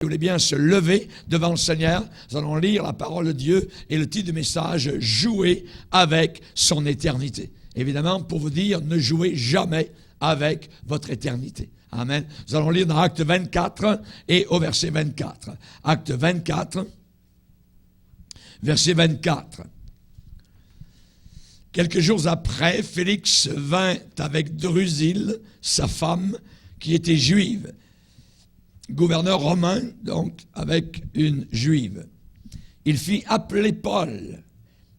Vous voulez bien se lever devant le Seigneur. Nous allons lire la parole de Dieu et le titre du message, jouer avec son éternité. Évidemment, pour vous dire, ne jouez jamais avec votre éternité. Amen. Nous allons lire dans Acte 24 et au verset 24. Acte 24, verset 24. Quelques jours après, Félix vint avec Drusille, sa femme, qui était juive. Gouverneur romain, donc, avec une juive. Il fit appeler Paul.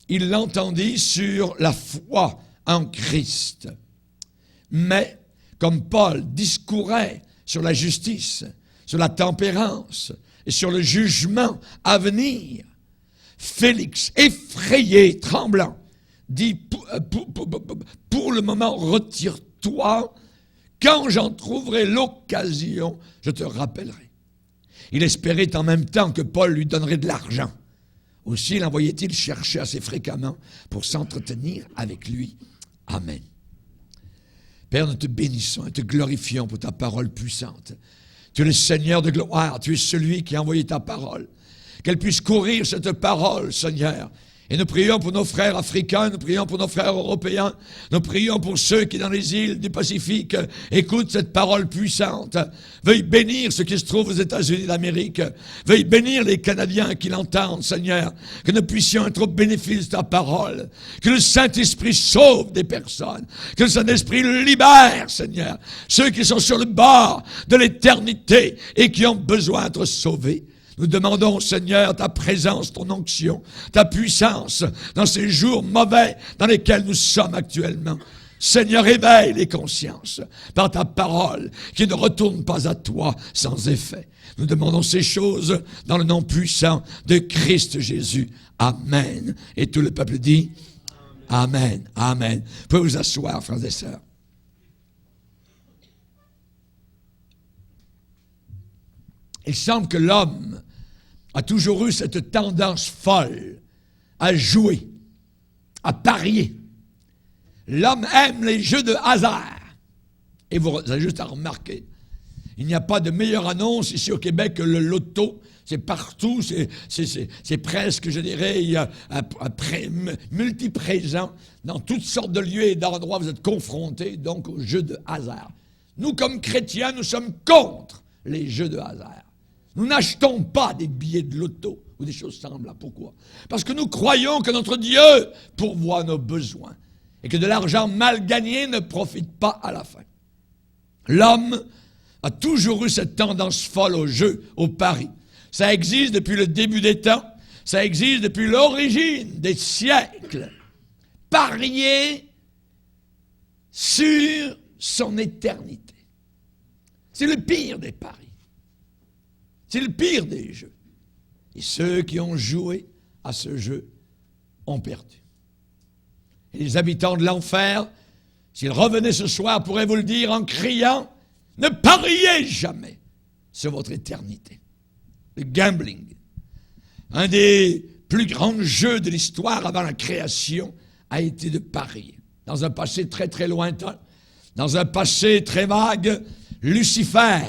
Il l'entendit sur la foi en Christ. Mais, comme Paul discourait sur la justice, sur la tempérance et sur le jugement à venir, Félix, effrayé, tremblant, dit, pour le moment, retire-toi. Quand j'en trouverai l'occasion, je te rappellerai. Il espérait en même temps que Paul lui donnerait de l'argent. Aussi l'envoyait-il chercher assez fréquemment pour s'entretenir avec lui. Amen. Père, nous te bénissons et te glorifions pour ta parole puissante. Tu es le Seigneur de gloire, tu es celui qui a envoyé ta parole. Qu'elle puisse courir cette parole, Seigneur. Et nous prions pour nos frères africains, nous prions pour nos frères européens, nous prions pour ceux qui, dans les îles du Pacifique, écoutent cette parole puissante. Veuille bénir ceux qui se trouvent aux États-Unis d'Amérique. Veuille bénir les Canadiens qui l'entendent, Seigneur. Que nous puissions être au bénéfice de ta parole. Que le Saint-Esprit sauve des personnes. Que le Saint-Esprit libère, Seigneur, ceux qui sont sur le bord de l'éternité et qui ont besoin d'être sauvés. Nous demandons, Seigneur, ta présence, ton onction, ta puissance dans ces jours mauvais dans lesquels nous sommes actuellement. Seigneur, éveille les consciences par ta parole qui ne retourne pas à toi sans effet. Nous demandons ces choses dans le nom puissant de Christ Jésus. Amen. Et tout le peuple dit Amen. Amen. Vous pouvez vous asseoir, frères et sœurs. Il semble que l'homme a toujours eu cette tendance folle à jouer, à parier. L'homme aime les jeux de hasard. Et vous avez juste à remarquer, il n'y a pas de meilleure annonce ici au Québec que le loto. C'est partout, c'est presque, je dirais, multiprésent. Dans toutes sortes de lieux et d'endroits, vous êtes confrontés donc aux jeux de hasard. Nous, comme chrétiens, nous sommes contre les jeux de hasard. Nous n'achetons pas des billets de loto ou des choses semblables. Pourquoi? Parce que nous croyons que notre Dieu pourvoit nos besoins et que de l'argent mal gagné ne profite pas à la fin. L'homme a toujours eu cette tendance folle au jeu, au pari. Ça existe depuis le début des temps, ça existe depuis l'origine des siècles. Parier sur son éternité. C'est le pire des paris. C'est le pire des jeux. Et ceux qui ont joué à ce jeu ont perdu. Et les habitants de l'enfer, s'ils revenaient ce soir, pourraient vous le dire en criant, ne pariez jamais sur votre éternité. Le gambling, un des plus grands jeux de l'histoire avant la création, a été de parier. Dans un passé très très lointain, dans un passé très vague, Lucifer,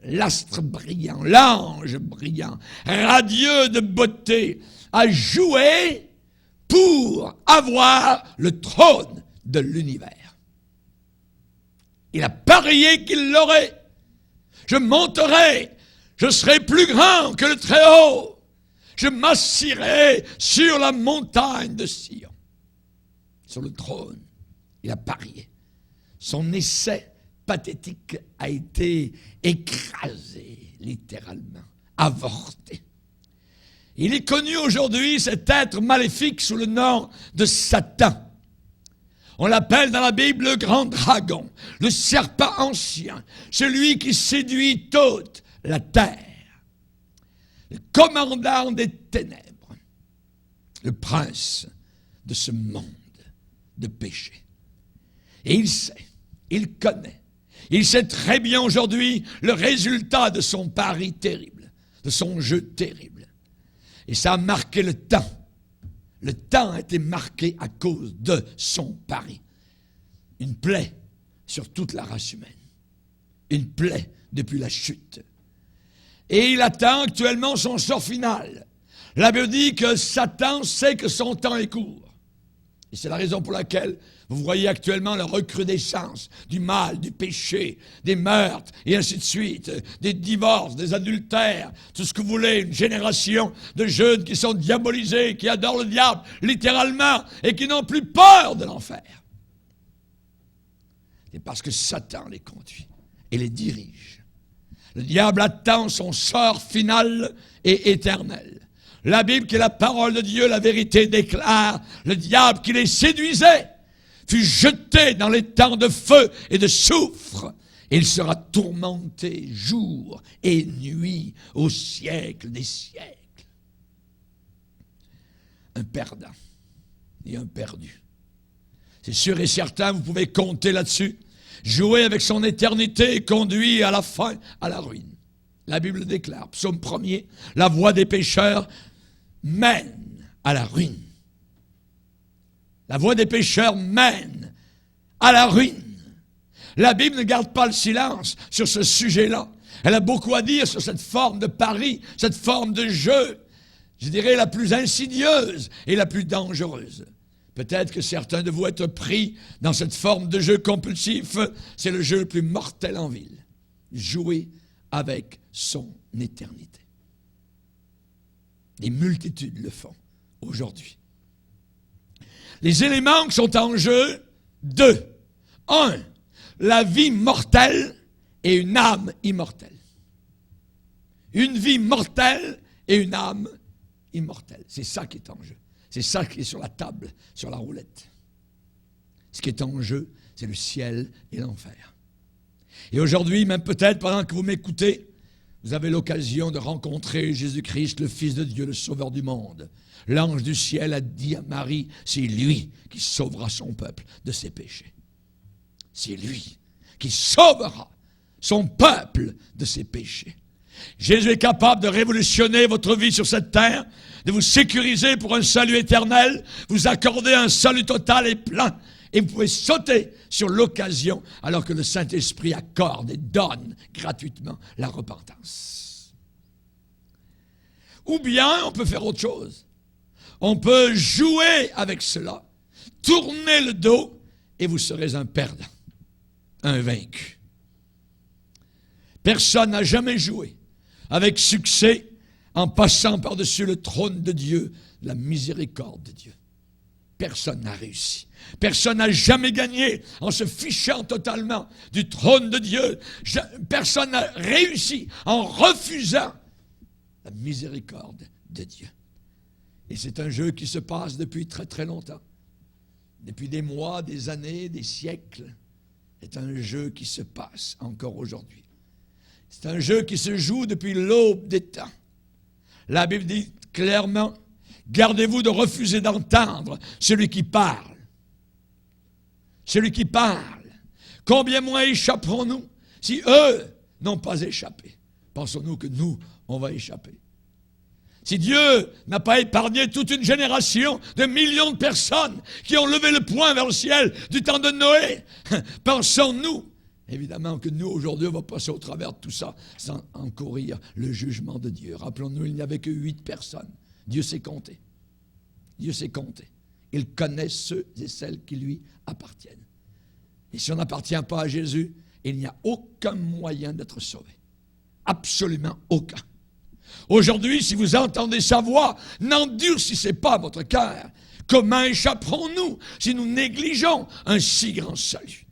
l'astre brillant, l'ange brillant, radieux de beauté, a joué pour avoir le trône de l'univers. Il a parié qu'il l'aurait. Je monterai, je serai plus grand que le Très-Haut. Je m'assirai sur la montagne de Sion. Sur le trône, il a parié. Son essai pathétique a été écrasé, littéralement, avorté. Il est connu aujourd'hui, cet être maléfique, sous le nom de Satan. On l'appelle dans la Bible le grand dragon, le serpent ancien, celui qui séduit toute la terre, le commandant des ténèbres, le prince de ce monde de péché. Et il sait, il connaît, il sait très bien aujourd'hui le résultat de son pari terrible, de son jeu terrible. Et ça a marqué le temps. Le temps a été marqué à cause de son pari. Une plaie sur toute la race humaine. Une plaie depuis la chute. Et il attend actuellement son sort final. La Bible dit que Satan sait que son temps est court. Et c'est la raison pour laquelle vous voyez actuellement la recrudescence du mal, du péché, des meurtres, et ainsi de suite, des divorces, des adultères, tout ce que vous voulez, une génération de jeunes qui sont diabolisés, qui adorent le diable, littéralement, et qui n'ont plus peur de l'enfer. C'est parce que Satan les conduit et les dirige. Le diable attend son sort final et éternel. La Bible, qui est la parole de Dieu, la vérité déclare, le diable qui les séduisait fut jeté dans les temps de feu et de soufre. Et il sera tourmenté jour et nuit au siècle des siècles. Un perdant et un perdu. C'est sûr et certain, vous pouvez compter là-dessus. Jouer avec son éternité et conduit à la fin à la ruine. La Bible déclare, psaume 1er, la voie des pécheurs mène à la ruine. La voie des pécheurs mène à la ruine. La Bible ne garde pas le silence sur ce sujet-là. Elle a beaucoup à dire sur cette forme de pari, cette forme de jeu, je dirais la plus insidieuse et la plus dangereuse. Peut-être que certains de vous êtes pris dans cette forme de jeu compulsif. C'est le jeu le plus mortel en ville. Jouer avec son éternité. Des multitudes le font aujourd'hui. Les éléments qui sont en jeu, 2. 1. La vie mortelle et une âme immortelle. Une vie mortelle et une âme immortelle. C'est ça qui est en jeu. C'est ça qui est sur la table, sur la roulette. Ce qui est en jeu, c'est le ciel et l'enfer. Et aujourd'hui, même peut-être pendant que vous m'écoutez, vous avez l'occasion de rencontrer Jésus-Christ, le Fils de Dieu, le Sauveur du monde. L'ange du ciel a dit à Marie, c'est lui qui sauvera son peuple de ses péchés. C'est lui qui sauvera son peuple de ses péchés. Jésus est capable de révolutionner votre vie sur cette terre, de vous sécuriser pour un salut éternel, vous accorder un salut total et plein. Et vous pouvez sauter sur l'occasion alors que le Saint-Esprit accorde et donne gratuitement la repentance. Ou bien, on peut faire autre chose. On peut jouer avec cela, tourner le dos et vous serez un perdant, un vaincu. Personne n'a jamais joué avec succès en passant par-dessus le trône de Dieu, la miséricorde de Dieu. Personne n'a réussi. Personne n'a jamais gagné en se fichant totalement du trône de Dieu. Personne n'a réussi en refusant la miséricorde de Dieu. Et c'est un jeu qui se passe depuis très très longtemps. Depuis des mois, des années, des siècles. C'est un jeu qui se passe encore aujourd'hui. C'est un jeu qui se joue depuis l'aube des temps. La Bible dit clairement, gardez-vous de refuser d'entendre celui qui parle. Celui qui parle. Combien moins échapperons-nous si eux n'ont pas échappé? Pensons-nous que nous, on va échapper? Si Dieu n'a pas épargné toute une génération de millions de personnes qui ont levé le poing vers le ciel du temps de Noé, pensons-nous évidemment que nous, aujourd'hui, on va passer au travers de tout ça sans encourir le jugement de Dieu. Rappelons-nous, il n'y avait que 8 personnes. Dieu s'est compté. Dieu s'est compté. Il connaît ceux et celles qui lui appartiennent. Et si on n'appartient pas à Jésus, il n'y a aucun moyen d'être sauvé. Absolument aucun. Aujourd'hui, si vous entendez sa voix, n'endurcissez pas votre cœur. Comment échapperons-nous si nous négligeons un si grand salut?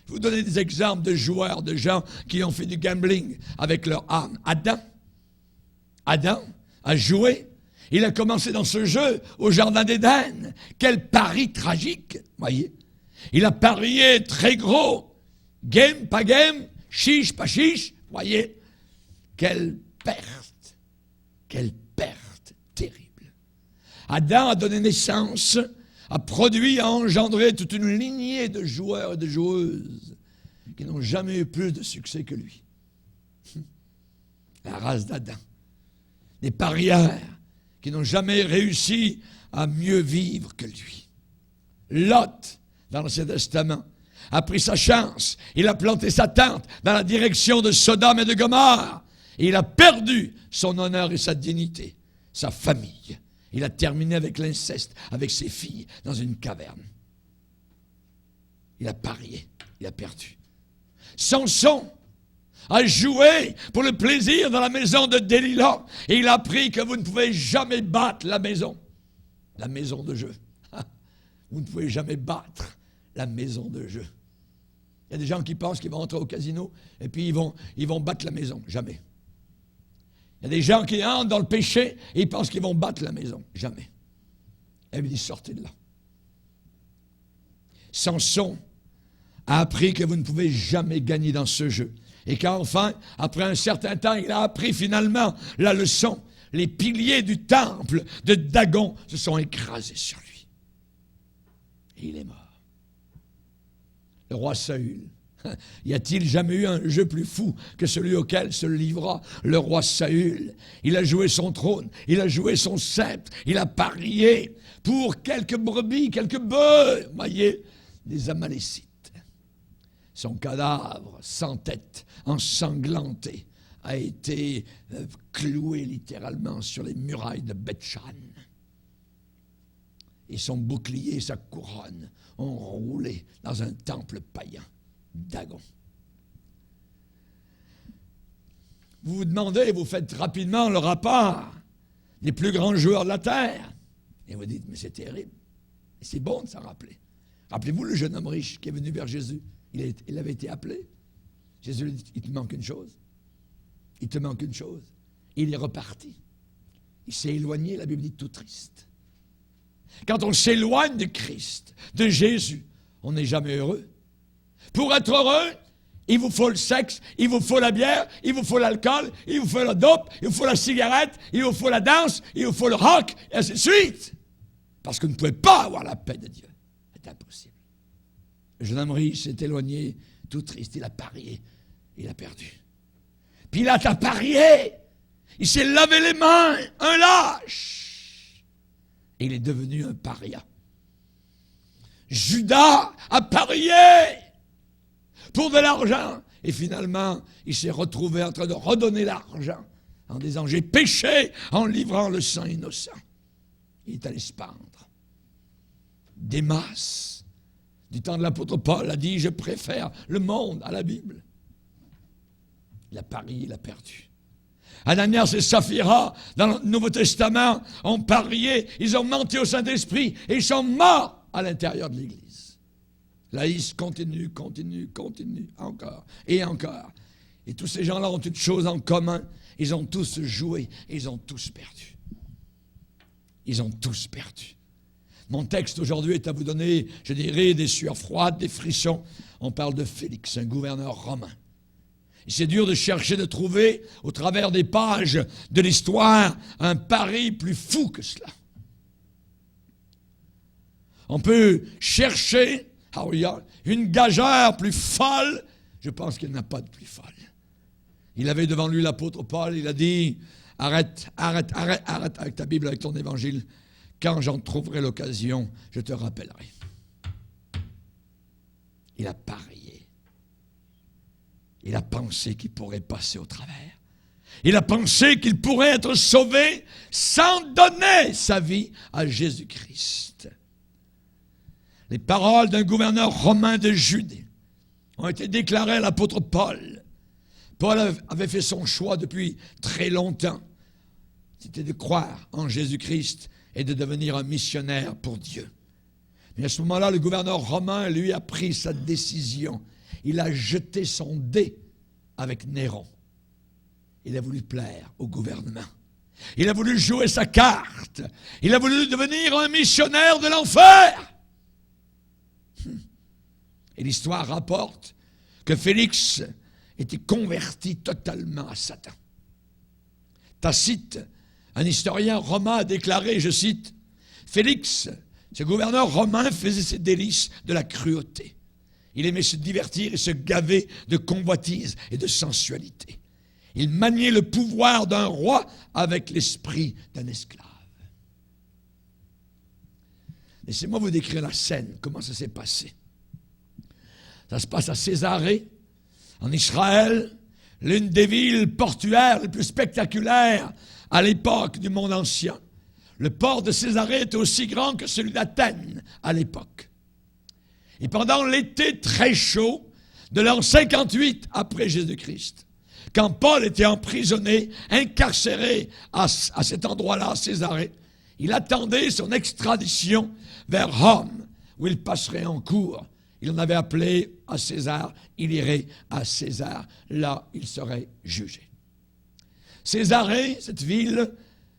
Je vous donner des exemples de joueurs, de gens qui ont fait du gambling avec leur âme. Adam a joué. Il a commencé dans ce jeu au Jardin d'Éden. Quel pari tragique, voyez. Il a parié très gros. Game, pas game, chiche, pas chiche, voyez. Quelle perte terrible. Adam a donné naissance, a produit, a engendré toute une lignée de joueurs et de joueuses qui n'ont jamais eu plus de succès que lui. La race d'Adam. Des parieurs qui n'ont jamais réussi à mieux vivre que lui. Lot, dans l'Ancien Testament, a pris sa chance. Il a planté sa tente dans la direction de Sodome et de Gomorrhe. Et il a perdu son honneur et sa dignité, sa famille. Il a terminé avec l'inceste, avec ses filles, dans une caverne. Il a parié, il a perdu. Samson a joué pour le plaisir dans la maison de Delilah. Et il a appris que vous ne pouvez jamais battre la maison de jeu. Vous ne pouvez jamais battre la maison de jeu. Il y a des gens qui pensent qu'ils vont entrer au casino et puis ils vont battre la maison. Jamais. Il y a des gens qui entrent dans le péché et ils pensent qu'ils vont battre la maison. Jamais. Elle lui dit, sortez de là. Samson a appris que vous ne pouvez jamais gagner dans ce jeu. Et qu'enfin, après un certain temps, il a appris finalement la leçon. Les piliers du temple de Dagon se sont écrasés sur lui. Et il est mort. Le roi Saül. Y a-t-il jamais eu un jeu plus fou que celui auquel se livra le roi Saül? Il a joué son trône, il a joué son sceptre, il a parié pour quelques brebis, quelques bœufs, voyez, des Amalécites. Son cadavre, sans tête, ensanglanté, a été cloué littéralement sur les murailles de Beth-Shan. Et son bouclier et sa couronne ont roulé dans un temple païen, Dagon. Vous vous demandez, vous faites rapidement le rapport des plus grands joueurs de la terre. Et vous dites, mais c'est terrible. Et c'est bon de s'en rappeler. Rappelez-vous le jeune homme riche qui est venu vers Jésus. Il avait été appelé. Jésus lui dit, il te manque une chose. Il te manque une chose. Il est reparti. Il s'est éloigné, la Bible dit, tout triste. Quand on s'éloigne de Christ, de Jésus, on n'est jamais heureux. Pour être heureux, il vous faut le sexe, il vous faut la bière, il vous faut l'alcool, il vous faut la dope, il vous faut la cigarette, il vous faut la danse, il vous faut le rock, et ainsi de suite. Parce que vous ne pouvez pas avoir la paix de Dieu. C'est impossible. Le jeune homme riche s'est éloigné, tout triste, il a parié, il a perdu. Pilate a parié, il s'est lavé les mains, un lâche. Et il est devenu un paria. Judas a parié pour de l'argent. Et finalement, il s'est retrouvé en train de redonner l'argent en disant, j'ai péché en livrant le sang innocent. Il est allé se pendre. Démas, du temps de l'apôtre Paul, a dit, je préfère le monde à la Bible. Il a parié, il a perdu. Ananias et Saphira, dans le Nouveau Testament, ont parié, ils ont menti au Saint-Esprit et ils sont morts à l'intérieur de l'Église. La liste continue, encore et encore. Et tous ces gens-là ont une chose en commun, ils ont tous joué et ils ont tous perdu. Ils ont tous perdu. Mon texte aujourd'hui est à vous donner, je dirais, des sueurs froides, des frissons. On parle de Félix, un gouverneur romain. Et c'est dur de chercher, de trouver, au travers des pages de l'histoire, un pari plus fou que cela. On peut chercher une gageure plus folle. Je pense qu'il n'y en a pas de plus folle. Il avait devant lui l'apôtre Paul, il a dit, arrête avec ta Bible, avec ton évangile. Quand j'en trouverai l'occasion, je te rappellerai. Il a parié. Il a pensé qu'il pourrait passer au travers. Il a pensé qu'il pourrait être sauvé sans donner sa vie à Jésus-Christ. Les paroles d'un gouverneur romain de Judée ont été déclarées à l'apôtre Paul. Paul avait fait son choix depuis très longtemps. C'était de croire en Jésus-Christ et de devenir un missionnaire pour Dieu. Mais à ce moment-là, le gouverneur romain, lui, a pris sa décision. Il a jeté son dé avec Néron. Il a voulu plaire au gouvernement. Il a voulu jouer sa carte. Il a voulu devenir un missionnaire de l'enfer. Et l'histoire rapporte que Félix était converti totalement à Satan. Tacite, un historien romain, a déclaré, je cite, « Félix, ce gouverneur romain, faisait ses délices de la cruauté. Il aimait se divertir et se gaver de convoitise et de sensualité. Il maniait le pouvoir d'un roi avec l'esprit d'un esclave. » Laissez-moi vous décrire la scène, comment ça s'est passé. Ça se passe à Césarée, en Israël. l'une des villes portuaires les plus spectaculaires à l'époque du monde ancien. Le port de Césarée était aussi grand que celui d'Athènes à l'époque. Et pendant l'été très chaud de l'an 58 après Jésus-Christ, quand Paul était emprisonné, incarcéré à cet endroit-là, à Césarée, il attendait son extradition vers Rome, où il passerait en cour. Il en avait appelé à César, il irait à César, là il serait jugé. Césarée, cette ville,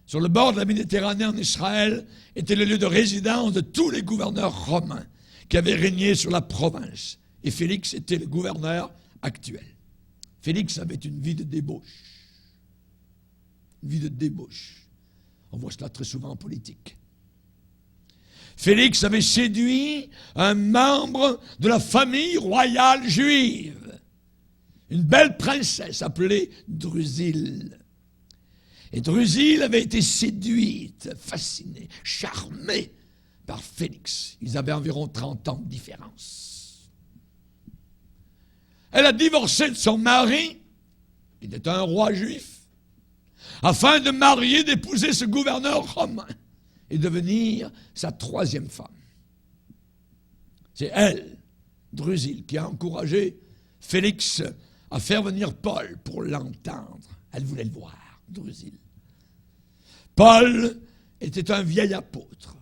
sur le bord de la Méditerranée en Israël, était le lieu de résidence de tous les gouverneurs romains qui avaient régné sur la province. Et Félix était le gouverneur actuel. Félix avait une vie de débauche. Une vie de débauche. On voit cela très souvent en politique. Félix avait séduit un membre de la famille royale juive, une belle princesse appelée Drusille. Et Drusille avait été séduite, fascinée, charmée par Félix. Ils avaient environ 30 ans de différence. Elle a divorcé de son mari, qui était un roi juif, afin de marier, d'épouser ce gouverneur romain et devenir sa troisième femme. C'est elle, Drusille, qui a encouragé Félix à faire venir Paul pour l'entendre. Elle voulait le voir, Drusille. Paul était un vieil apôtre.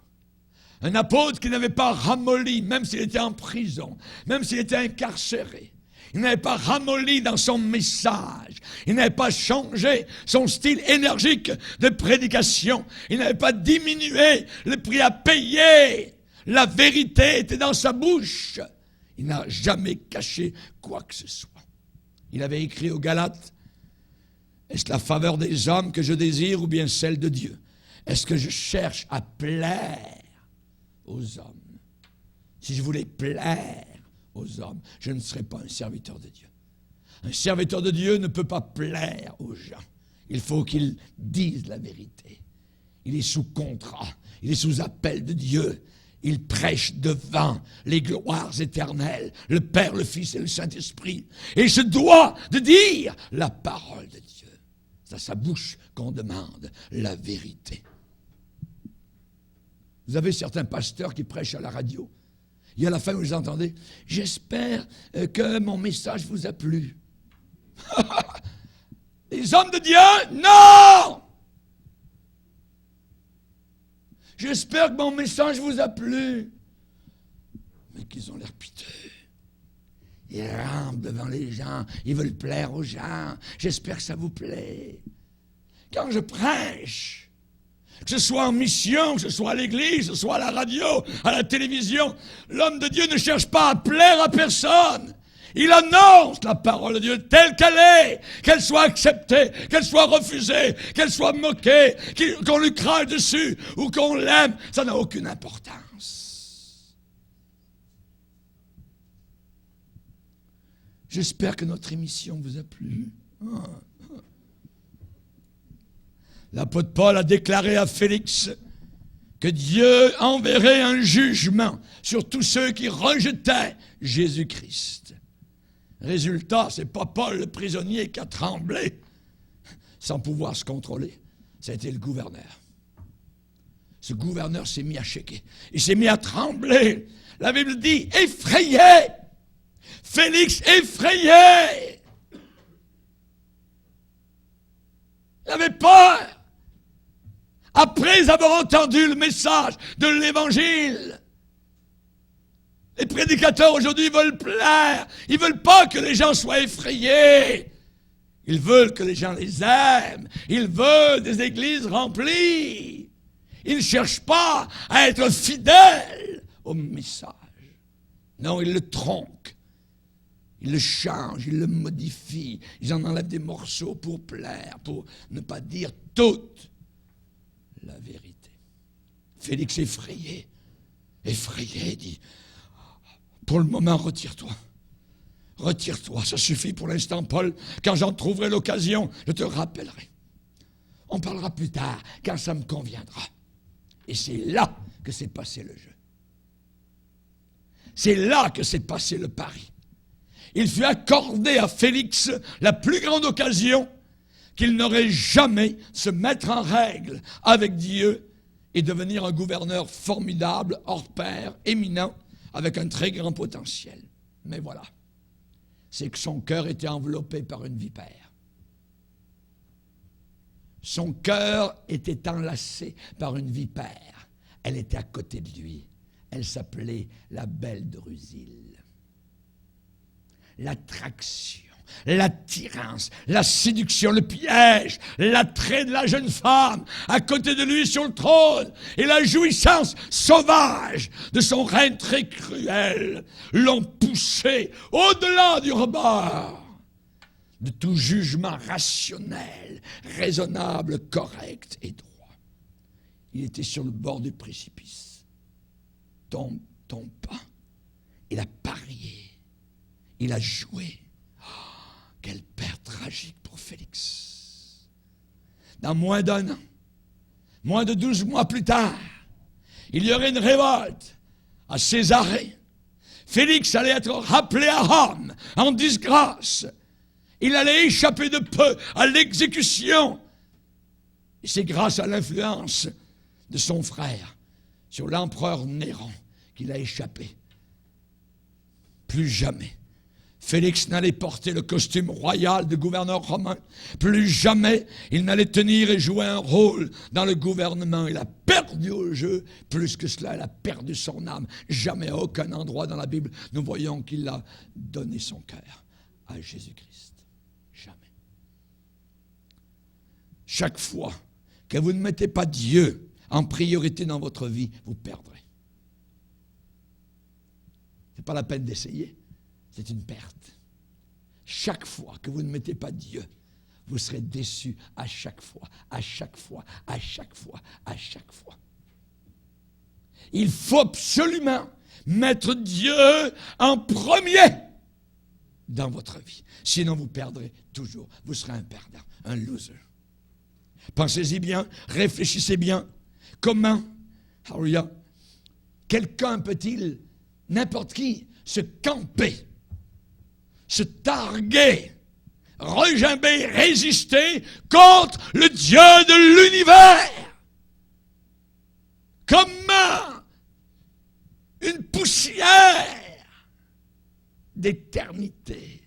Un apôtre qui n'avait pas ramolli, même s'il était en prison, même s'il était incarcéré. Il n'avait pas ramolli dans son message. Il n'avait pas changé son style énergique de prédication. Il n'avait pas diminué le prix à payer. La vérité était dans sa bouche. Il n'a jamais caché quoi que ce soit. Il avait écrit aux Galates, « Est-ce la faveur des hommes que je désire ou bien celle de Dieu? Est-ce que je cherche à plaire aux hommes? Si je voulais plaire aux hommes, je ne serais pas un serviteur de Dieu. Un serviteur de Dieu ne peut pas plaire aux gens. Il faut qu'il dise la vérité. Il est sous contrat, il est sous appel de Dieu. Il prêche devant les gloires éternelles, le Père, le Fils et le Saint-Esprit. Et il se doit de dire la parole de Dieu. C'est à sa bouche qu'on demande la vérité. Vous avez certains pasteurs qui prêchent à la radio. Et à la fin, vous entendez, « J'espère que mon message vous a plu. » Les hommes de Dieu, non! J'espère que mon message vous a plu. Mais qu'ils ont l'air piteux. Ils rampent devant les gens, ils veulent plaire aux gens. J'espère que ça vous plaît. Quand je prêche, que ce soit en mission, que ce soit à l'église, que ce soit à la radio, à la télévision, l'homme de Dieu ne cherche pas à plaire à personne. Il annonce la parole de Dieu telle qu'elle est, qu'elle soit acceptée, qu'elle soit refusée, qu'elle soit moquée, qu'on lui crache dessus ou qu'on l'aime, ça n'a aucune importance. J'espère que notre émission vous a plu. L'apôtre Paul a déclaré à Félix que Dieu enverrait un jugement sur tous ceux qui rejetaient Jésus-Christ. Résultat, c'est pas Paul le prisonnier qui a tremblé sans pouvoir se contrôler. Ça a été le gouverneur. Ce gouverneur s'est mis à shaker. Il s'est mis à trembler. La Bible dit effrayé. Félix effrayé. Il avait peur. Après avoir entendu le message de l'Évangile, les prédicateurs aujourd'hui veulent plaire. Ils ne veulent pas que les gens soient effrayés. Ils veulent que les gens les aiment. Ils veulent des églises remplies. Ils ne cherchent pas à être fidèles au message. Non, ils le tronquent. Ils le changent, ils le modifient. Ils en enlèvent des morceaux pour plaire, pour ne pas dire toute la vérité. Félix effrayé, dit, pour le moment, retire-toi. Retire-toi, ça suffit pour l'instant, Paul. Quand j'en trouverai l'occasion, je te rappellerai. On parlera plus tard, quand ça me conviendra. Et c'est là que s'est passé le jeu. C'est là que s'est passé le pari. il fut accordé à Félix la plus grande occasion qu'il n'aurait jamais se mettre en règle avec Dieu et devenir un gouverneur formidable, hors pair, éminent, avec un très grand potentiel. Mais voilà, c'est que son cœur était enveloppé par une vipère. Son cœur était enlacé par une vipère. Elle était à côté de lui. Elle s'appelait la belle Drusille. L'attraction, l'attirance, la séduction, le piège, l'attrait de la jeune femme à côté de lui sur le trône et la jouissance sauvage de son règne très cruel l'ont poussé au-delà du rebord de tout jugement rationnel, raisonnable, correct et droit. Il était sur le bord du précipice. Tombe pas. Il a parié. Il a joué. Oh, quelle perte tragique pour Félix. Dans moins d'un an, moins de 12 mois plus tard, il y aurait une révolte à Césarée. Félix allait être rappelé à Rome en disgrâce. Il allait échapper de peu à l'exécution. Et c'est grâce à l'influence de son frère sur l'empereur Néron qu'il a échappé. Plus jamais Félix n'allait porter le costume royal de gouverneur romain. Plus jamais il n'allait tenir et jouer un rôle dans le gouvernement. Il a perdu au jeu. Plus que cela, il a perdu son âme. Jamais à aucun endroit dans la Bible, nous voyons qu'il a donné son cœur à Jésus-Christ. Jamais. Chaque fois que vous ne mettez pas Dieu en priorité dans votre vie, vous perdrez. Ce n'est pas la peine d'essayer. C'est une perte. Chaque fois que vous ne mettez pas Dieu, vous serez déçus à chaque fois, à chaque fois, à chaque fois, à chaque fois. Il faut absolument mettre Dieu en premier dans votre vie. Sinon, vous perdrez toujours. Vous serez un perdant, un loser. Pensez-y bien, réfléchissez bien. Comment, alléluia, quelqu'un peut-il, n'importe qui, se camper, se targuer, regimber, résister contre le Dieu de l'univers? Comment une poussière d'éternité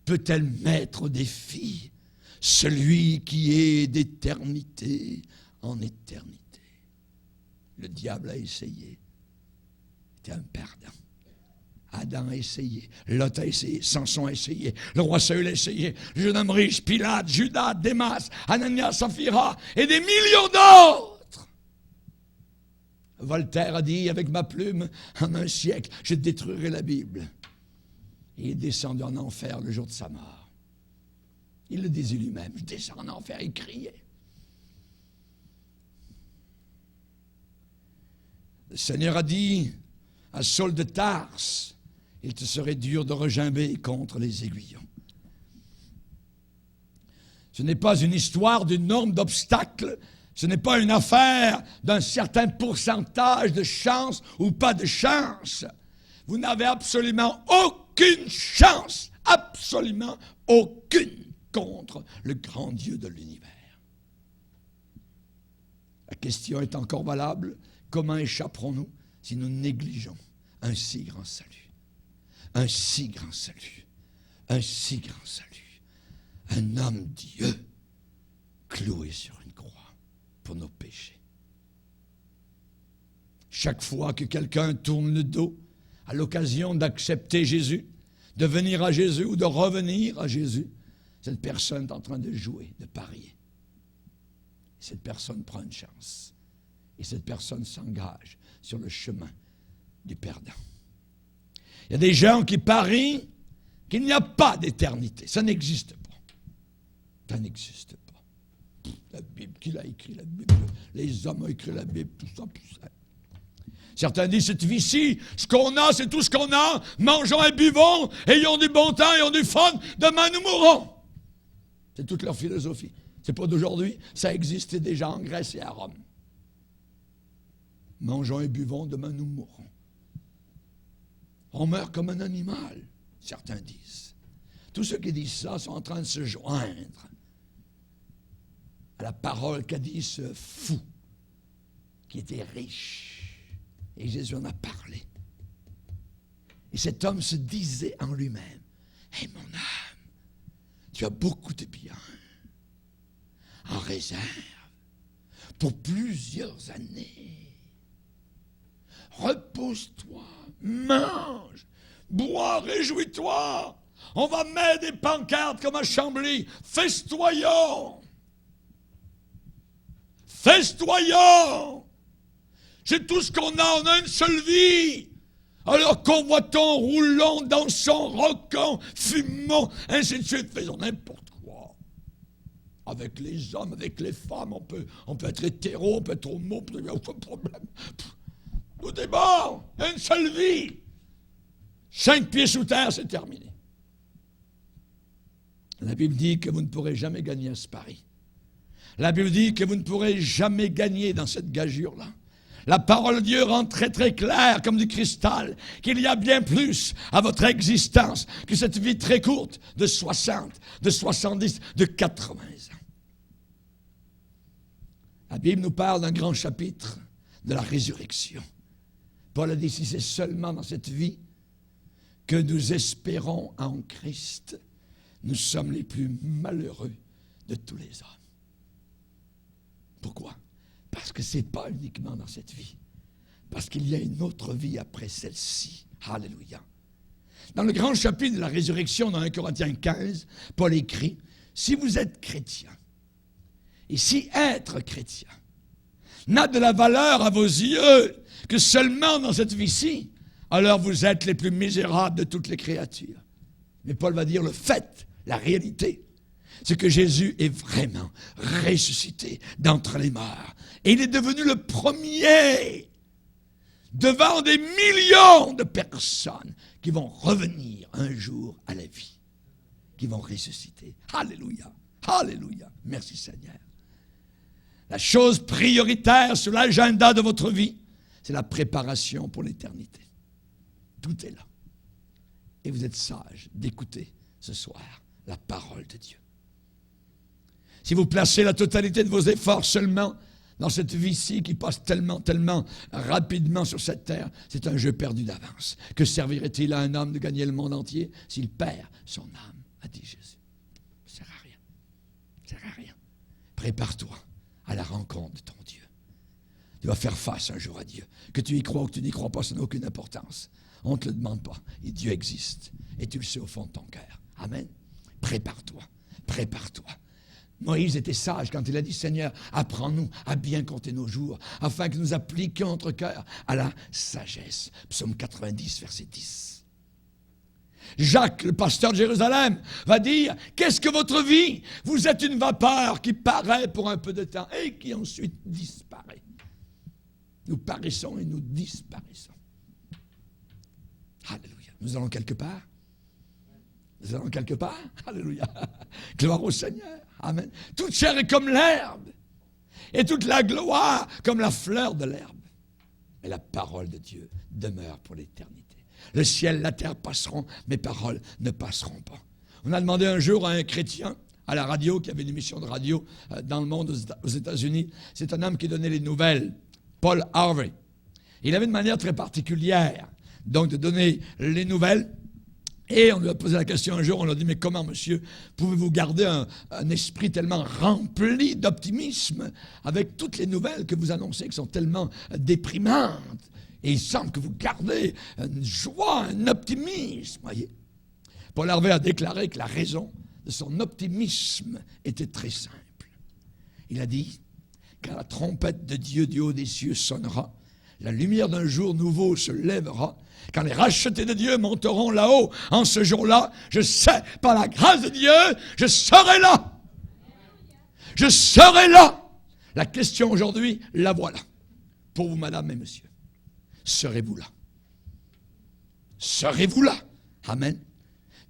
peut-elle mettre au défi celui qui est d'éternité en éternité? Le diable a essayé. C'était un perdant. Adam a essayé, Lot a essayé, Samson a essayé, le roi Saül a essayé, le jeune homme riche, Pilate, Judas, Démas, Ananias, Saphira et des millions d'autres. Voltaire a dit avec ma plume, en un siècle, je détruirai la Bible. Et il est descendu en enfer le jour de sa mort. Il le disait lui-même, je descends en enfer, il criait. Le Seigneur a dit à Saul de Tarse, il te serait dur de regimber contre les aiguillons. Ce n'est pas une histoire d'une norme d'obstacles, ce n'est pas une affaire d'un certain pourcentage de chance ou pas de chance. Vous n'avez absolument aucune chance, absolument aucune, contre le grand Dieu de l'univers. La question est encore valable, comment échapperons-nous si nous négligeons un si grand salut? Un si grand salut, un si grand salut, un homme-Dieu cloué sur une croix pour nos péchés. Chaque fois que quelqu'un tourne le dos à l'occasion d'accepter Jésus, de venir à Jésus ou de revenir à Jésus, cette personne est en train de jouer, de parier. Cette personne prend une chance et cette personne s'engage sur le chemin du perdant. Il y a des gens qui parient qu'il n'y a pas d'éternité. Ça n'existe pas. Ça n'existe pas. La Bible, qui l'a écrit, la Bible? Les hommes ont écrit la Bible, tout ça. Certains disent, cette vie-ci, ce qu'on a, c'est tout ce qu'on a. Mangeons et buvons, ayons du bon temps, ayons du fun. Demain, nous mourrons. C'est toute leur philosophie. C'est pas d'aujourd'hui. Ça existait déjà en Grèce et à Rome. Mangeons et buvons, demain, nous mourrons. On meurt comme un animal. certains disent. Tous ceux qui disent ça sont en train de se joindre à la parole qu'a dit ce fou qui était riche. Et Jésus en a parlé. Et cet homme se disait en lui-même, « Hé, mon âme, tu as beaucoup de biens en réserve pour plusieurs années. Repose-toi, mange, bois, réjouis-toi. On va mettre des pancartes comme à Chambly. Festoyons! Festoyons! C'est tout ce qu'on a. On a une seule vie. Alors convoitons, roulons, dansons, rockons, fumons, ainsi de suite. Faisons n'importe quoi. Avec les hommes, avec les femmes, on peut être hétéro, on peut être homo, il n'y a aucun problème. Tout est bon. Une seule vie. 5 pieds sous terre, c'est terminé. La Bible dit que vous ne pourrez jamais gagner à ce pari. La Bible dit que vous ne pourrez jamais gagner dans cette gageure-là. La parole de Dieu rend très très clair comme du cristal qu'il y a bien plus à votre existence que cette vie très courte de 60, de 70, de 80 ans. La Bible nous parle d'un grand chapitre de la résurrection. Paul a dit, si c'est seulement dans cette vie que nous espérons en Christ, nous sommes les plus malheureux de tous les hommes. Pourquoi? Parce que ce n'est pas uniquement dans cette vie. Parce qu'il y a une autre vie après celle-ci. Alléluia. Dans le grand chapitre de la résurrection, dans 1 Corinthiens 15, Paul écrit, si vous êtes chrétien, et si être chrétien n'a de la valeur à vos yeux que seulement dans cette vie-ci, alors vous êtes les plus misérables de toutes les créatures. Mais Paul va dire le fait, la réalité, c'est que Jésus est vraiment ressuscité d'entre les morts. Et il est devenu le premier devant des millions de personnes qui vont revenir un jour à la vie, qui vont ressusciter. Alléluia, alléluia, merci Seigneur. La chose prioritaire sur l'agenda de votre vie, c'est la préparation pour l'éternité. Tout est là. Et vous êtes sage d'écouter ce soir la parole de Dieu. Si vous placez la totalité de vos efforts seulement dans cette vie-ci qui passe tellement, tellement rapidement sur cette terre, c'est un jeu perdu d'avance. Que servirait-il à un homme de gagner le monde entier s'il perd son âme, a dit Jésus. Ça ne sert à rien. Ça ne sert à rien. Prépare-toi à la rencontre de ton Dieu. Tu vas faire face un jour à Dieu. Que tu y crois ou que tu n'y crois pas, ça n'a aucune importance. On ne te le demande pas. Et Dieu existe. Et tu le sais au fond de ton cœur. Amen. Prépare-toi. Prépare-toi. Moïse était sage quand il a dit, Seigneur, apprends-nous à bien compter nos jours, afin que nous appliquions notre cœur à la sagesse. Psaume 90, verset 10. Jacques, le pasteur de Jérusalem, va dire, qu'est-ce que votre vie? Vous êtes une vapeur qui paraît pour un peu de temps et qui ensuite disparaît. Nous paraissons et nous disparaissons. Alléluia. Nous allons quelque part? Nous allons quelque part? Alléluia. Gloire au Seigneur. Amen. Toute chair est comme l'herbe, et toute la gloire comme la fleur de l'herbe. Mais la parole de Dieu demeure pour l'éternité. Le ciel, la terre passeront, mes paroles ne passeront pas. On a demandé un jour à un chrétien, à la radio, qui avait une émission de radio dans le monde aux États-Unis. C'est un homme qui donnait les nouvelles, Paul Harvey. Il avait une manière très particulière, donc de donner les nouvelles. Et on lui a posé la question un jour, on lui a dit, mais comment, monsieur, pouvez-vous garder un esprit tellement rempli d'optimisme avec toutes les nouvelles que vous annoncez qui sont tellement déprimantes? Et il semble que vous gardez une joie, un optimisme, voyez. Paul Harvey a déclaré que la raison de son optimisme était très simple. Il a dit, quand la trompette de Dieu du haut des cieux sonnera, la lumière d'un jour nouveau se lèvera. Quand les rachetés de Dieu monteront là-haut, en ce jour-là, je sais, par la grâce de Dieu, je serai là. Je serai là. La question aujourd'hui, la voilà. Pour vous, madame et monsieur. Serez-vous là? Serez-vous là? Amen.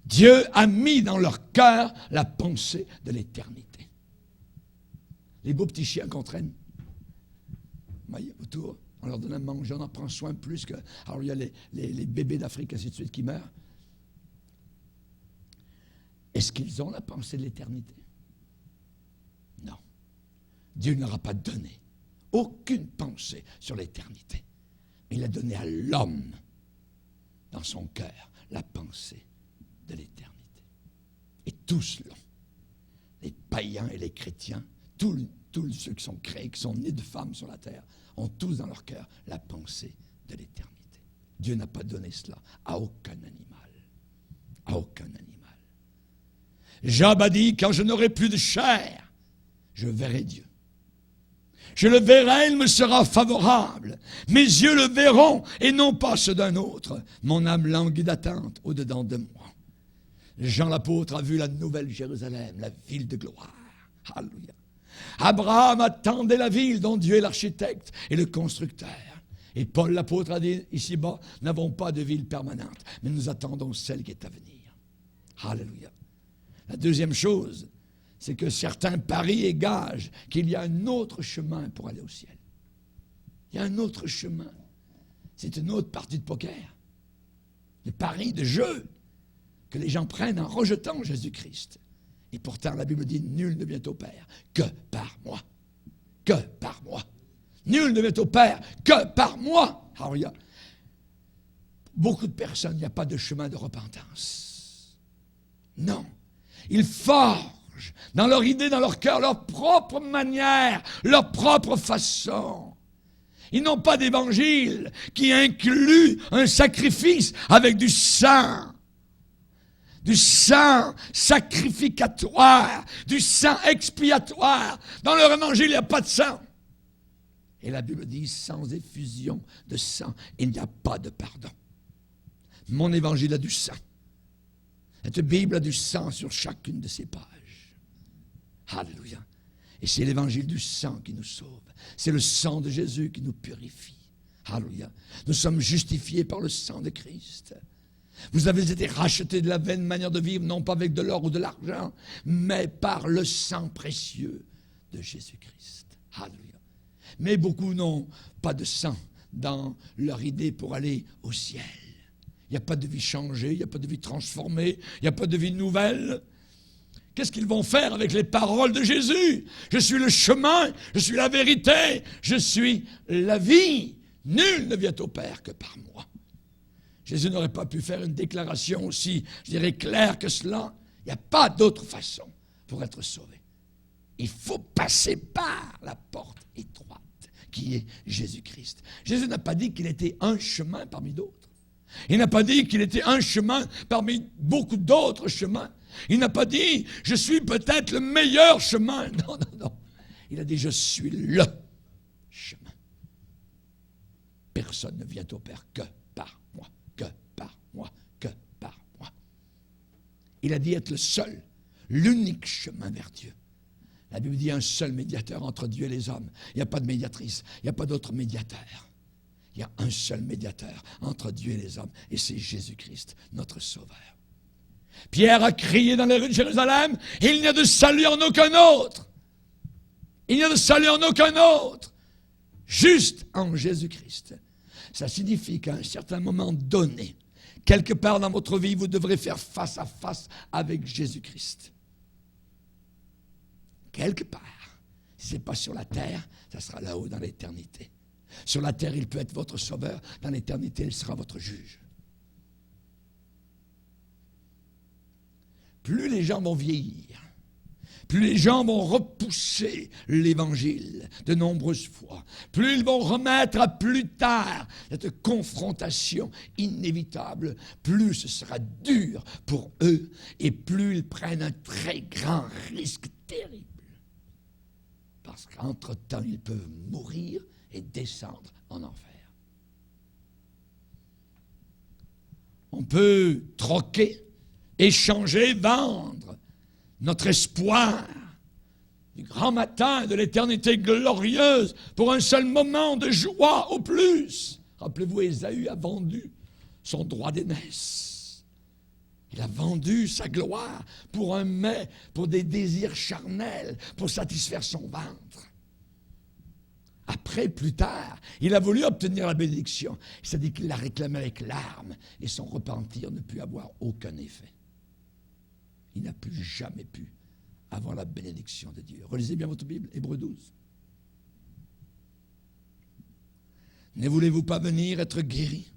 Dieu a mis dans leur cœur la pensée de l'éternité. Les beaux petits chiens qu'on traîne. Vous voyez, autour. On leur donne à manger, on en prend soin plus que... Alors, il y a les bébés d'Afrique, ainsi de suite, qui meurent. Est-ce qu'ils ont la pensée de l'éternité? Non. Dieu ne leur a pas donné aucune pensée sur l'éternité. Il a donné à l'homme, dans son cœur, la pensée de l'éternité. Et tous l'ont. Les païens et les chrétiens, tous ceux qui sont créés, qui sont nés de femmes sur la terre, ont tous dans leur cœur la pensée de l'éternité. Dieu n'a pas donné cela à aucun animal. À aucun animal. Job a dit, quand je n'aurai plus de chair, je verrai Dieu. Je le verrai, il me sera favorable. Mes yeux le verront et non pas ceux d'un autre. Mon âme languit d'attente au-dedans de moi. Jean l'apôtre a vu la nouvelle Jérusalem, la ville de gloire. Alléluia. Abraham attendait la ville dont Dieu est l'architecte et le constructeur. Et Paul l'apôtre a dit, ici-bas, nous n'avons pas de ville permanente, mais nous attendons celle qui est à venir. Alléluia. La deuxième chose, c'est que certains parient et gagent qu'il y a un autre chemin pour aller au ciel. Il y a un autre chemin. C'est une autre partie de poker. Le pari de jeu que les gens prennent en rejetant Jésus-Christ. Et pourtant, la Bible dit, nul ne vient au Père que par moi. Que par moi. Nul ne vient au Père que par moi. Alléluia. Beaucoup de personnes, il n'y a pas de chemin de repentance. Non. Ils forgent dans leur idée, dans leur cœur, leur propre manière, leur propre façon. Ils n'ont pas d'évangile qui inclut un sacrifice avec du sang sacrificatoire, du sang expiatoire. Dans leur évangile, il n'y a pas de sang. Et la Bible dit, sans effusion de sang, il n'y a pas de pardon. Mon évangile a du sang. Cette Bible a du sang sur chacune de ses pages. Alléluia. Et c'est l'évangile du sang qui nous sauve. C'est le sang de Jésus qui nous purifie. Alléluia. Nous sommes justifiés par le sang de Christ. Vous avez été rachetés de la vaine manière de vivre, non pas avec de l'or ou de l'argent, mais par le sang précieux de Jésus-Christ. Alléluia. Mais beaucoup n'ont pas de sang dans leur idée pour aller au ciel. Il n'y a pas de vie changée, il n'y a pas de vie transformée, il n'y a pas de vie nouvelle. Qu'est-ce qu'ils vont faire avec les paroles de Jésus? Je suis le chemin, je suis la vérité, je suis la vie. Nul ne vient au Père que par moi. Jésus n'aurait pas pu faire une déclaration aussi, je dirais, claire que cela. Il n'y a pas d'autre façon pour être sauvé. Il faut passer par la porte étroite qui est Jésus-Christ. Jésus n'a pas dit qu'il était un chemin parmi d'autres. Il n'a pas dit qu'il était un chemin parmi beaucoup d'autres chemins. Il n'a pas dit, je suis peut-être le meilleur chemin. Non, non, non. Il a dit, je suis le chemin. Personne ne vient au Père que par moi, que par moi, que par moi. Il a dit être le seul, l'unique chemin vers Dieu. La Bible dit un seul médiateur entre Dieu et les hommes. Il n'y a pas de médiatrice, il n'y a pas d'autre médiateur. Il y a un seul médiateur entre Dieu et les hommes, et c'est Jésus-Christ, notre Sauveur. Pierre a crié dans les rues de Jérusalem, il n'y a de salut en aucun autre. Il n'y a de salut en aucun autre. Juste en Jésus-Christ. Ça signifie qu'à un certain moment donné, quelque part dans votre vie, vous devrez faire face à face avec Jésus-Christ. Quelque part. Si ce n'est pas sur la terre, ça sera là-haut dans l'éternité. Sur la terre, il peut être votre sauveur. Dans l'éternité, il sera votre juge. Plus les gens vont vieillir, plus les gens vont repousser l'Évangile de nombreuses fois, plus ils vont remettre à plus tard cette confrontation inévitable, plus ce sera dur pour eux et plus ils prennent un très grand risque terrible. Parce qu'entre-temps, ils peuvent mourir et descendre en enfer. On peut troquer, échanger, vendre notre espoir du grand matin, de l'éternité glorieuse, pour un seul moment de joie au plus. Rappelez-vous, Ésaü a vendu son droit d'aînesse. Il a vendu sa gloire pour un mets, pour des désirs charnels, pour satisfaire son ventre. Après, plus tard, il a voulu obtenir la bénédiction. C'est-à-dire qu'il la réclamait avec larmes et son repentir ne put avoir aucun effet. il n'a plus jamais pu avoir la bénédiction de Dieu. Relisez bien votre Bible, Hébreux 12. Ne voulez-vous pas venir être guéri?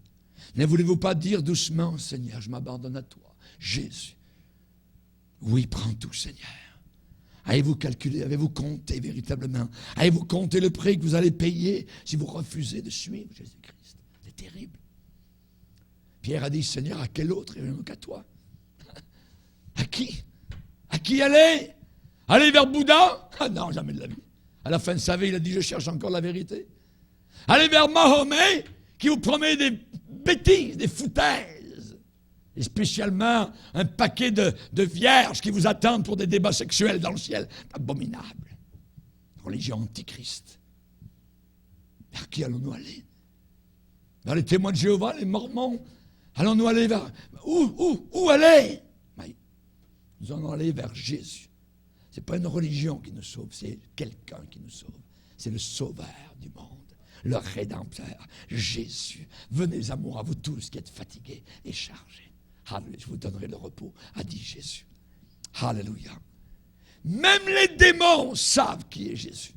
Ne voulez-vous pas dire doucement, Seigneur, je m'abandonne à toi, Jésus? Oui, prends tout, Seigneur. Avez-vous calculé, avez-vous compté véritablement? Avez-vous compté le prix que vous allez payer si vous refusez de suivre Jésus-Christ? C'est terrible. Pierre a dit, Seigneur, à quel autre irons-nous qu'à toi? À qui? À qui aller? Aller vers Bouddha? Ah non, jamais de la vie. À la fin de sa vie, il a dit, je cherche encore la vérité. Allez vers Mahomet, qui vous promet des bêtises, des foutaises. Et spécialement un paquet de vierges qui vous attendent pour des débats sexuels dans le ciel. Abominable. Religion antichrist. Vers qui allons-nous aller? Vers les témoins de Jéhovah, les mormons? Allons-nous aller vers... Où aller? Nous allons aller vers Jésus. Ce n'est pas une religion qui nous sauve, c'est quelqu'un qui nous sauve. C'est le sauveur du monde, le rédempteur, Jésus. Venez à moi, vous tous qui êtes fatigués et chargés. Alléluia, je vous donnerai le repos, a dit Jésus. Alléluia. Même les démons savent qui est Jésus.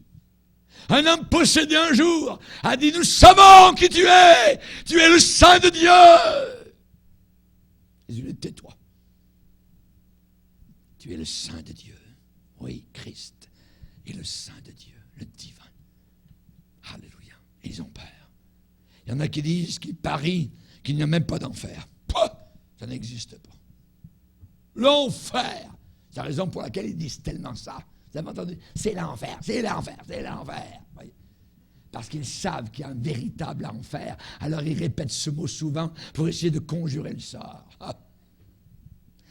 Un homme possédé un jour a dit, nous savons qui tu es le Saint de Dieu. Jésus dit, tais-toi. Tu es le Saint de Dieu. Oui, Christ est le Saint de Dieu, le divin. Alléluia. Et ils ont peur. Il y en a qui disent, qui parient qu'il n'y a même pas d'enfer. Ça n'existe pas. L'enfer. C'est la raison pour laquelle ils disent tellement ça. Vous avez entendu? C'est l'enfer, c'est l'enfer, c'est l'enfer. Oui. Parce qu'ils savent qu'il y a un véritable enfer. Alors ils répètent ce mot souvent pour essayer de conjurer le sort.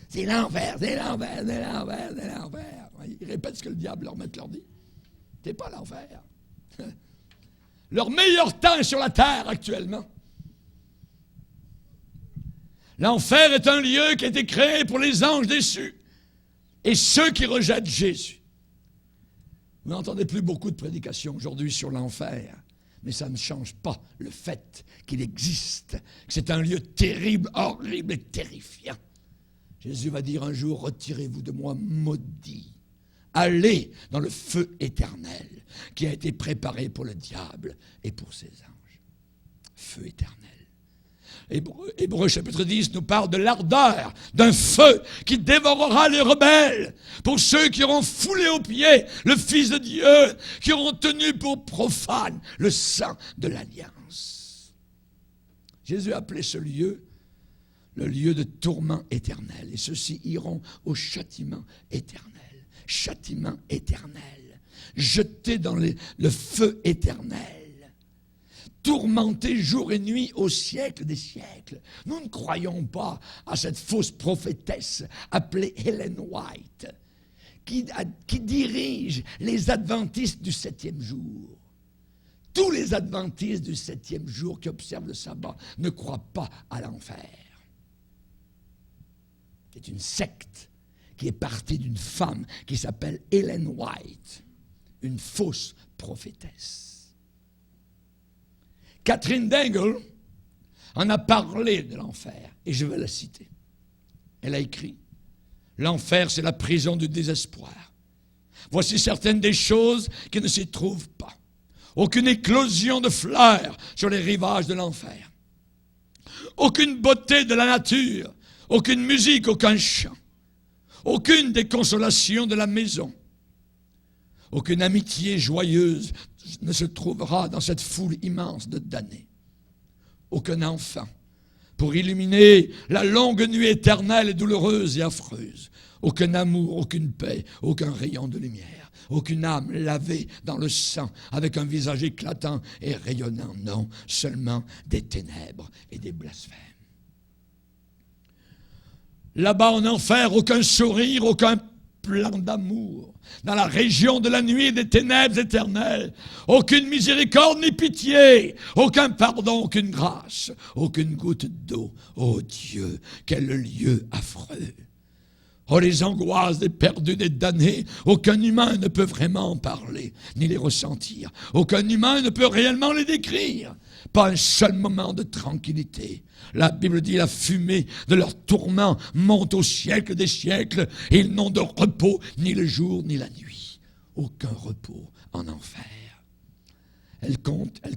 C'est l'enfer, c'est l'enfer, c'est l'enfer, c'est l'enfer. Ils répètent ce que le diable leur dit. C'est pas l'enfer. Leur meilleur temps est sur la terre actuellement. L'enfer est un lieu qui a été créé pour les anges déçus et ceux qui rejettent Jésus. Vous n'entendez plus beaucoup de prédications aujourd'hui sur l'enfer, mais ça ne change pas le fait qu'il existe, que c'est un lieu terrible, horrible et terrifiant. Jésus va dire un jour, retirez-vous de moi, maudits. Allez dans le feu éternel qui a été préparé pour le diable et pour ses anges. Feu éternel. Hébreux chapitre 10 nous parle de l'ardeur d'un feu qui dévorera les rebelles. Pour ceux qui auront foulé aux pieds le Fils de Dieu, qui auront tenu pour profane le sang de l'alliance. Jésus a appelé ce lieu le lieu de tourment éternel. Et ceux-ci iront au châtiment éternel. Châtiment éternel. Jetés dans le feu éternel. Tourmentés jour et nuit au siècle des siècles. Nous ne croyons pas à cette fausse prophétesse appelée Ellen White, qui dirige les adventistes du 7e jour. Tous les adventistes du 7e jour qui observent le sabbat ne croient pas à l'enfer. C'est une secte qui est partie d'une femme qui s'appelle Ellen White, une fausse prophétesse. Catherine Dengel en a parlé de l'enfer, et je vais la citer. Elle a écrit, « L'enfer, c'est la prison du désespoir. Voici certaines des choses qui ne s'y trouvent pas. Aucune éclosion de fleurs sur les rivages de l'enfer. Aucune beauté de la nature, aucune musique, aucun chant. Aucune des consolations de la maison. Aucune amitié joyeuse ne se trouvera dans cette foule immense de damnés. Aucun enfant pour illuminer la longue nuit éternelle et douloureuse et affreuse. Aucun amour, aucune paix, aucun rayon de lumière. Aucune âme lavée dans le sang avec un visage éclatant et rayonnant. Non, seulement des ténèbres et des blasphèmes. Là-bas en enfer, aucun sourire, aucun plan d'amour. Dans la région de la nuit et des ténèbres éternelles, aucune miséricorde ni pitié, aucun pardon, aucune grâce, aucune goutte d'eau. Oh Dieu, quel lieu affreux! Oh, les angoisses des perdus, des damnés, aucun humain ne peut vraiment en parler, ni les ressentir. Aucun humain ne peut réellement les décrire. Pas un seul moment de tranquillité. La Bible dit, la fumée de leur tourment monte au siècle des siècles, et ils n'ont de repos ni le jour ni la nuit. Aucun repos en enfer. Elle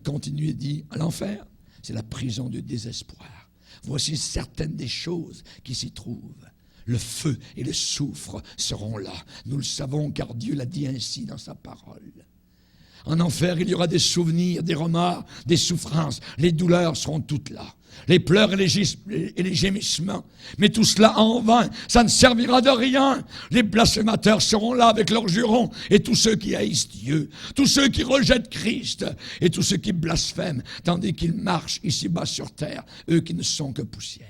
continue et dit, l'enfer, c'est la prison du désespoir. Voici certaines des choses qui s'y trouvent. Le feu et le soufre seront là. Nous le savons car Dieu l'a dit ainsi dans sa parole. En enfer, il y aura des souvenirs, des remords, des souffrances. Les douleurs seront toutes là. Les pleurs et les gémissements. Mais tout cela en vain. Ça ne servira de rien. Les blasphémateurs seront là avec leurs jurons. Et tous ceux qui haïssent Dieu. Tous ceux qui rejettent Christ. Et tous ceux qui blasphèment. Tandis qu'ils marchent ici-bas sur terre. Eux qui ne sont que poussière.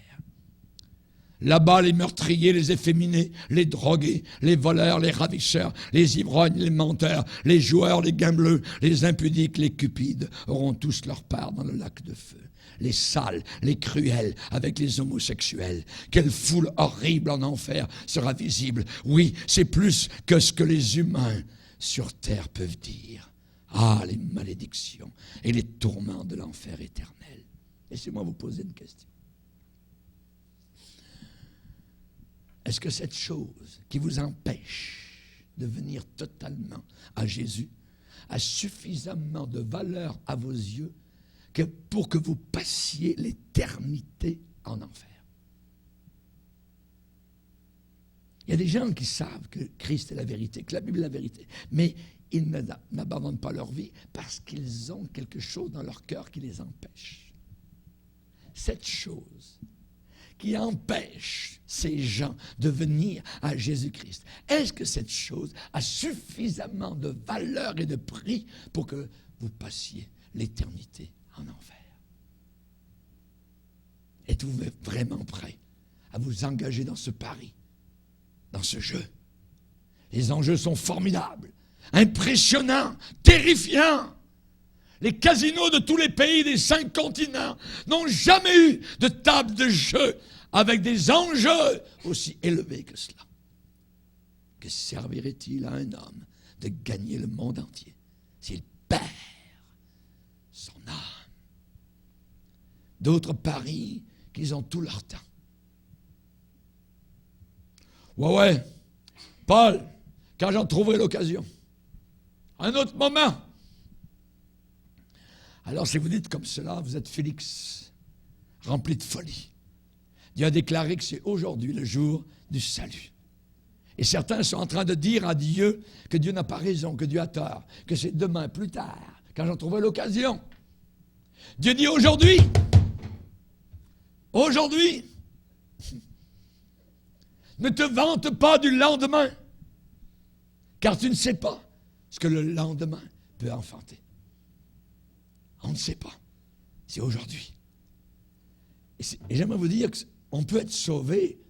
Là-bas, les meurtriers, les efféminés, les drogués, les voleurs, les ravisseurs, les ivrognes, les menteurs, les joueurs, les gambleux, les impudiques, les cupides auront tous leur part dans le lac de feu. Les sales, les cruels avec les homosexuels. Quelle foule horrible en enfer sera visible. Oui, c'est plus que ce que les humains sur terre peuvent dire. Ah, les malédictions et les tourments de l'enfer éternel. Laissez-moi vous poser une question. Est-ce que cette chose qui vous empêche de venir totalement à Jésus a suffisamment de valeur à vos yeux que pour que vous passiez l'éternité en enfer? Il y a des gens qui savent que Christ est la vérité, que la Bible est la vérité, mais ils n'abandonnent pas leur vie parce qu'ils ont quelque chose dans leur cœur qui les empêche. Cette chose qui empêche ces gens de venir à Jésus-Christ. Est-ce que cette chose a suffisamment de valeur et de prix pour que vous passiez l'éternité en enfer? Êtes-vous vraiment prêt à vous engager dans ce pari, dans ce jeu? Les enjeux sont formidables, impressionnants, terrifiants. Les casinos de tous les pays des 5 continents n'ont jamais eu de table de jeu avec des enjeux aussi élevés que cela. Que servirait-il à un homme de gagner le monde entier s'il perd son âme? D'autres parient qu'ils ont tout leur temps. Ouais, Paul, quand j'en trouverai l'occasion, un autre moment. Alors, si vous dites comme cela, vous êtes Félix, rempli de folie. Dieu a déclaré que c'est aujourd'hui le jour du salut. Et certains sont en train de dire à Dieu que Dieu n'a pas raison, que Dieu a tort, que c'est demain, plus tard, quand j'en trouverai l'occasion. Dieu dit aujourd'hui, ne te vante pas du lendemain, car tu ne sais pas ce que le lendemain peut enfanter. On ne sait pas. C'est aujourd'hui. Et j'aimerais vous dire qu'on peut être sauvé,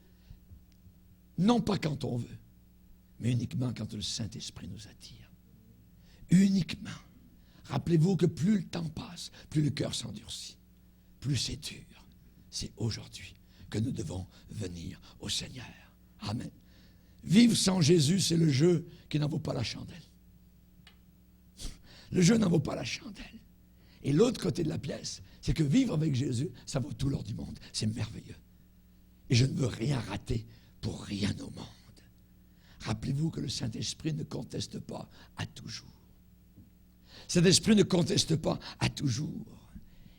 non pas quand on veut, mais uniquement quand le Saint-Esprit nous attire. Uniquement. Rappelez-vous que plus le temps passe, plus le cœur s'endurcit, plus c'est dur. C'est aujourd'hui que nous devons venir au Seigneur. Amen. Vivre sans Jésus, c'est le jeu qui n'en vaut pas la chandelle. Le jeu n'en vaut pas la chandelle. Et l'autre côté de la pièce, c'est que vivre avec Jésus, ça vaut tout l'or du monde. C'est merveilleux. Et je ne veux rien rater pour rien au monde. Rappelez-vous que le Saint-Esprit ne conteste pas à toujours. Saint-Esprit ne conteste pas à toujours.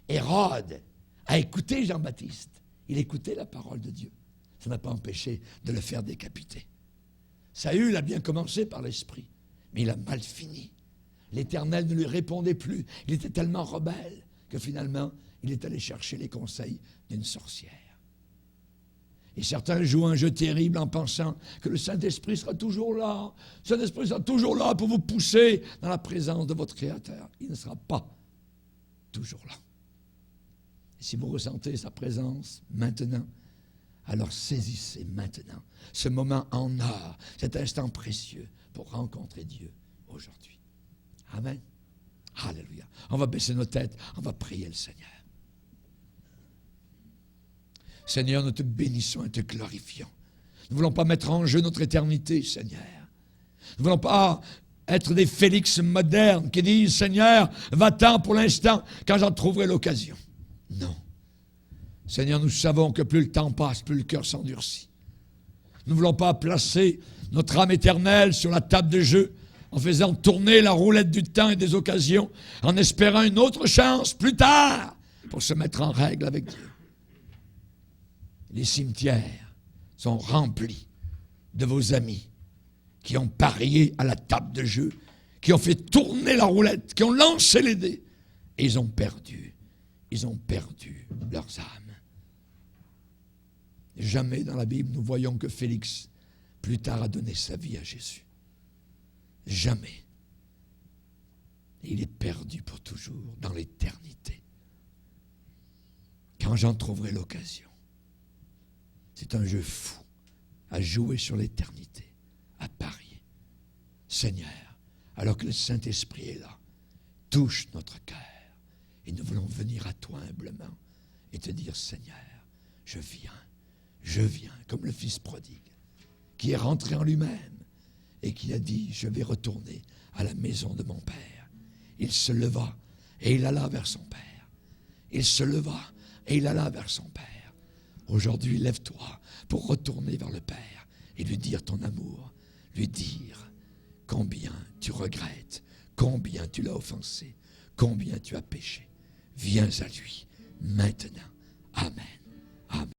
Hérode a écouté Jean-Baptiste. Il écoutait la parole de Dieu. Ça n'a pas empêché de le faire décapiter. Saül a bien commencé par l'Esprit, mais il a mal fini. L'Éternel ne lui répondait plus. Il était tellement rebelle que finalement, il est allé chercher les conseils d'une sorcière. Et certains jouent un jeu terrible en pensant que le Saint-Esprit sera toujours là. Le Saint-Esprit sera toujours là pour vous pousser dans la présence de votre Créateur. Il ne sera pas toujours là. Et si vous ressentez sa présence maintenant, alors saisissez maintenant ce moment en or, cet instant précieux pour rencontrer Dieu aujourd'hui. Amen. Alléluia. On va baisser nos têtes, on va prier le Seigneur. Seigneur, nous te bénissons et te glorifions. Nous ne voulons pas mettre en jeu notre éternité, Seigneur. Nous ne voulons pas être des Félix modernes qui disent « Seigneur, va-t'en pour l'instant quand j'en trouverai l'occasion ». Non. Seigneur, nous savons que plus le temps passe, plus le cœur s'endurcit. Nous ne voulons pas placer notre âme éternelle sur la table de jeu en faisant tourner la roulette du temps et des occasions, en espérant une autre chance plus tard pour se mettre en règle avec Dieu. Les cimetières sont remplis de vos amis qui ont parié à la table de jeu, qui ont fait tourner la roulette, qui ont lancé les dés, et ils ont perdu leurs âmes. Jamais dans la Bible nous voyons que Félix plus tard a donné sa vie à Jésus. Jamais. Et il est perdu pour toujours dans l'éternité. Quand j'en trouverai l'occasion. C'est un jeu fou à jouer sur l'éternité, à parier. Seigneur, alors que le Saint-Esprit est là, touche notre cœur. Et nous voulons venir à toi humblement et te dire, Seigneur, je viens, comme le fils prodigue, qui est rentré en lui-même et qui a dit, je vais retourner à la maison de mon Père. Il se leva et il alla vers son Père. Il se leva et il alla vers son Père. Aujourd'hui, lève-toi pour retourner vers le Père et lui dire ton amour, lui dire combien tu regrettes, combien tu l'as offensé, combien tu as péché. Viens à lui maintenant. Amen. Amen.